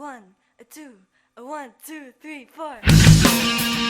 one, a two, a 1, 2, 3, 4.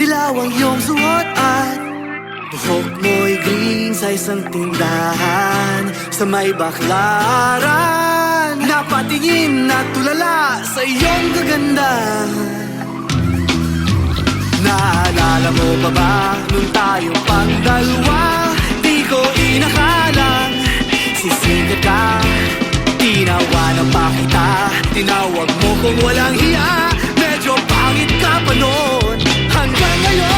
Dilaw ang iyong suot at buhok mo'y green sa isang tindahan sa may baklaran. Napatingin at tulala sa iyong kaganda. Naalala mo pa ba nung tayong pang-dalawa? Di ko Tinawag mo kung walang hiya, medyo pangit ka pa noon. Hanggang ngayon,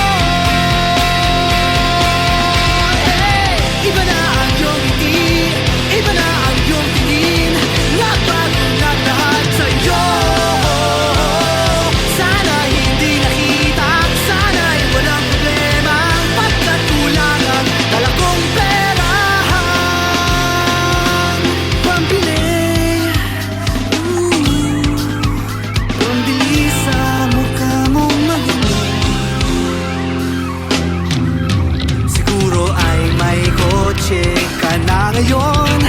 hey! Iba na ang iyong ngiti, iba na ang iyong tingin. Nagbago na lahat sa'yo. Sana hindi nakita, sana'y walang problema. Pagkat kulang ang dala kong pera. Pambili, pambili sa mukha mong maganda. Siguro ay may kotse ka na ngayon,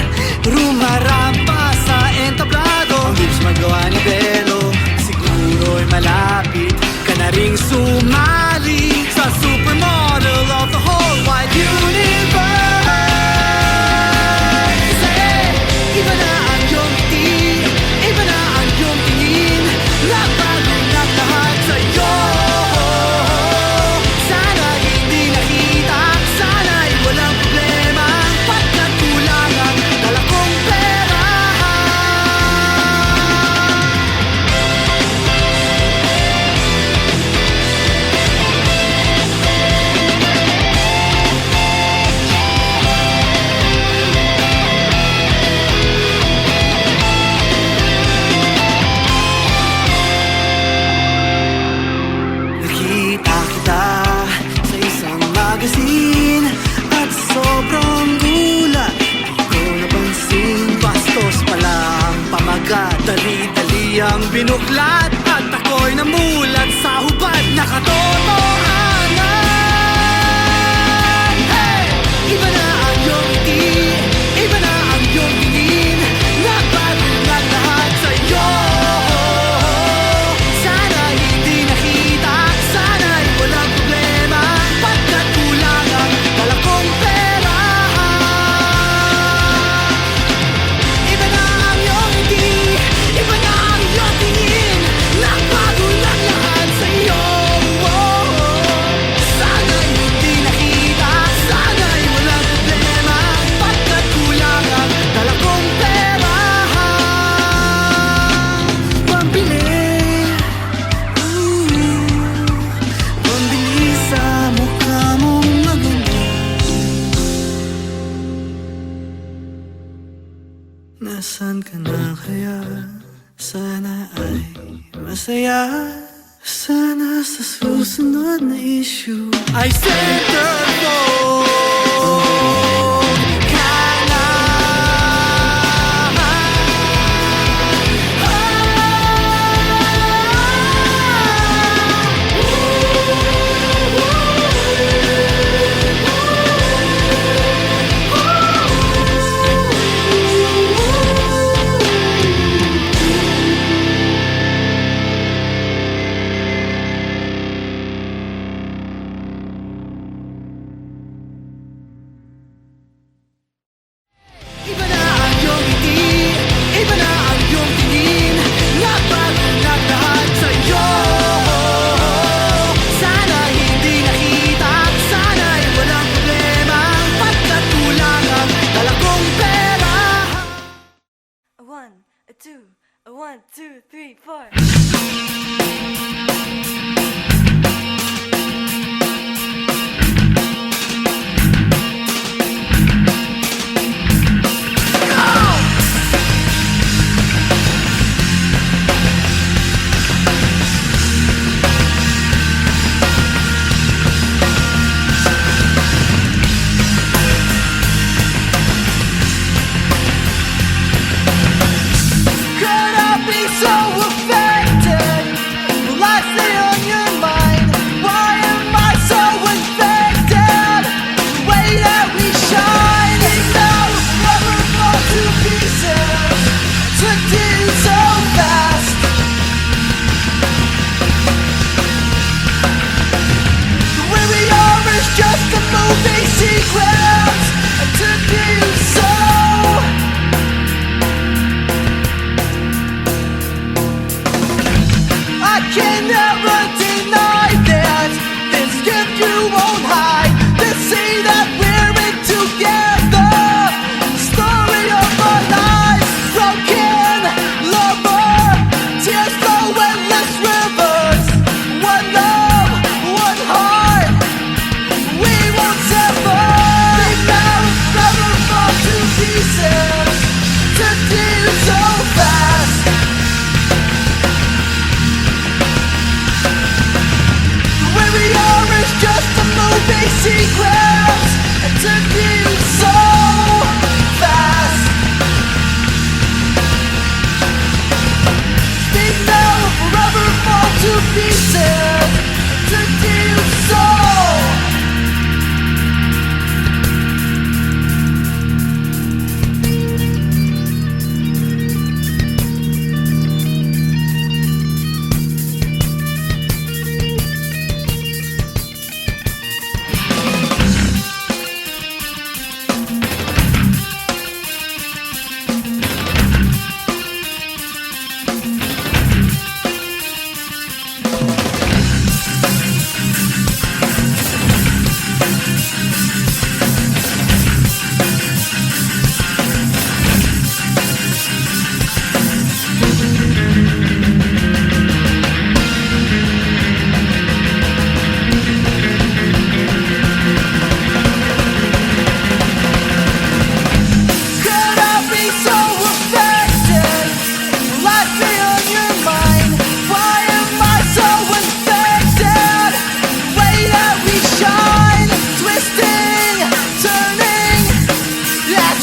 rumarampa sa entablado. Ang bilis magawa ni Belo, siguro'y malapit ka na ring sumali sa supermodel of the whole wide universe. Iba na ang iyong ngiti, iba na ang iyong tingin. Nagbago na lahat sa'yo. Sana hindi nakita, sana'y walang problema. Pagkat kulang ang dala kong pera. Nakita kita sa isang magazine at sobrang gulat. Di ko napansin, bastos pala ang pamagat. Dali-dali ang binuklat at ako'y namulat sa hubad na katotohanan. Hey! Iba na ang iyong ngiti, iba na ang iyong tingin. Nagbago na lahat sa'yo. Sana hindi nakita, sana'y walang problema. Pagkat kulang ang dala kong pera. Iba na ang iyong ngiti, iba na ang iyong tingin. Nagbago na lahat sa'yo. Sana'y hindi nakita, sana'y walang problema. Pagkat kulang ang dala kong pera. Pambili, pambili sa mukha mong maganda. Nasaan ka na kaya? Sana ay masaya. Sana sa susunod na issue ay centerfold ka na. Iba na ang iyong ngiti, iba na ang iyong tingin. Nagbago na lahat sa'yo. Sana hindi nakita, sana'y walang problema. Pagkat kulang ang dala kong pera. A one, a two, a 1, 2, 3, 4. Could I be so affected? Will I stay on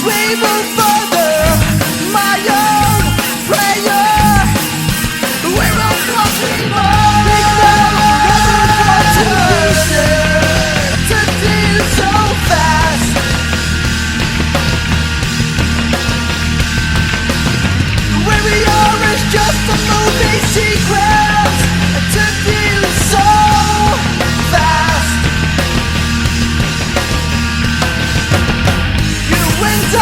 as we move further, my own prayer. We're all crossing more. We never want to lose it, to deal so fast. Where we are is just a movie sequence, to deal so fast. You and I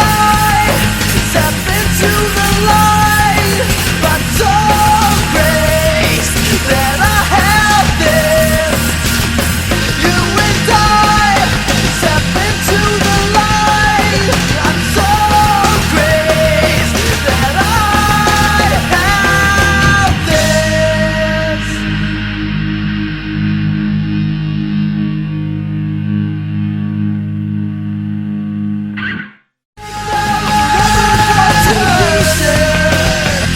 step into the light, but don't grace that I have this. You and I step into the light, I'm so grace that I have this. To lose it,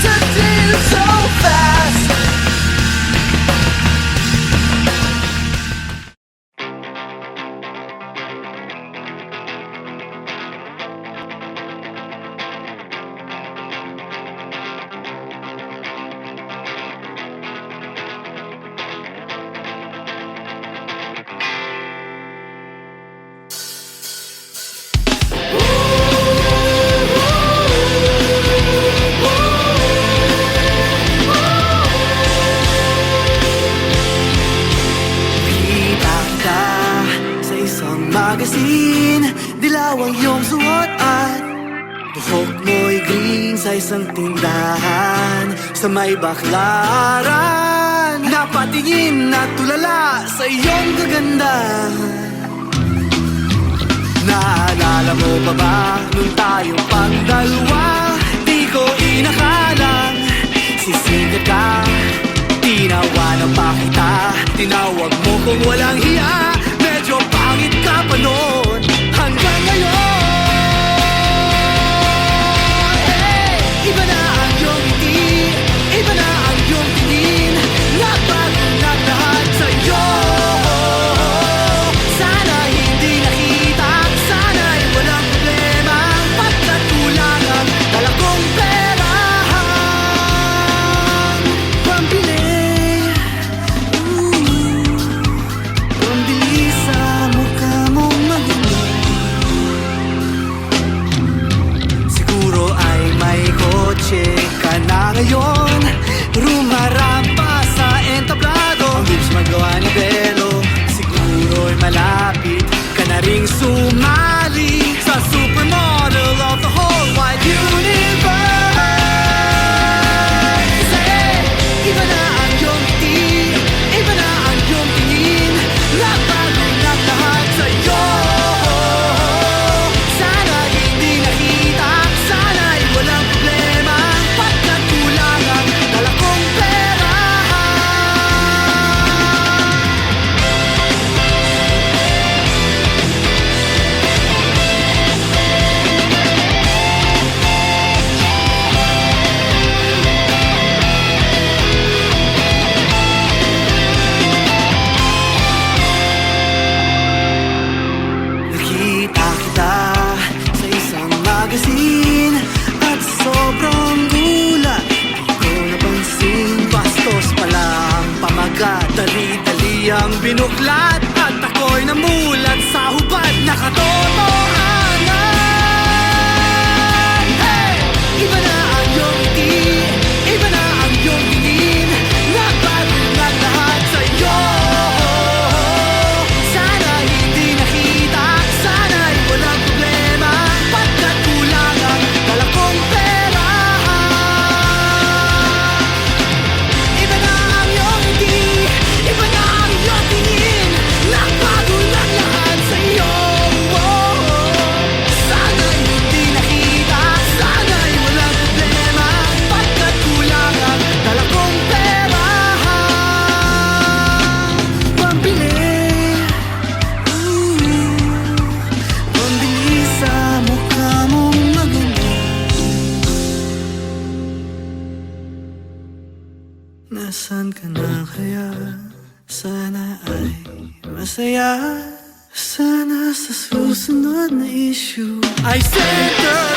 to deal so fast. Kita ka sa isang magazine, dilaw ang iyong suot at buhok mo'y green sa isang tindahan sa may baklaran. Napatingin na tulala sa iyong kagandahan. Naalala mo pa ba nung tayong pangdalawa? Di ko inakalang sisikat ka. Tinawanan pa kita, tinawag mo kung walang hiya. Medyo pangit ka pa noon hanggang ngayon. Hey! Iba na ang iyong ngiti, iba na ang iyong tingin. Nagbago na lahat sa'yo. Sana hindi nakita, sana'y walang problema. Pagkat kulang ang dala kong pera. Pambili, pambili sa mukha mong maganda. Siguro ay may kotse ka na ngayon, rumarampa sa entablado. Ang bilis magawa ni Belo, siguro'y malapit ka na ring sumali sa supermodel of the whole wide universe. Kasi iba na ang iyong ngiti, iba na ang iyong tingin. Nagbago na lahat sa'yo. Sana hindi nakita, sana'y walang problema. Pagkat kulang ang dala kong pera. Nakita kita sa isang magazine at sobrang gulat. Di ko napansin, bastos pala ang pamagat. Dali-dali ang binuklat at ako'y namulat sa hubad na katotohanan. Hey! Iba na ang iyong ngiti, iba na ang iyong tingin. Nagbago na lahat sa'yo. Sana hindi nakita, sana'y walang problema. Pagkat kulang ang dala kong pera. Iba na ang iyong ngiti, iba na ang iyong tingin. Nagbago na lahat sa'yo. Sana'y hindi nakita, sana'y walang problema. Pagkat kulang ang dala kong pera. Pambili, pambili sa mukha mong maganda. Nasaan ka na kaya? Sana ay masaya Sana sa susunod na issue ay settle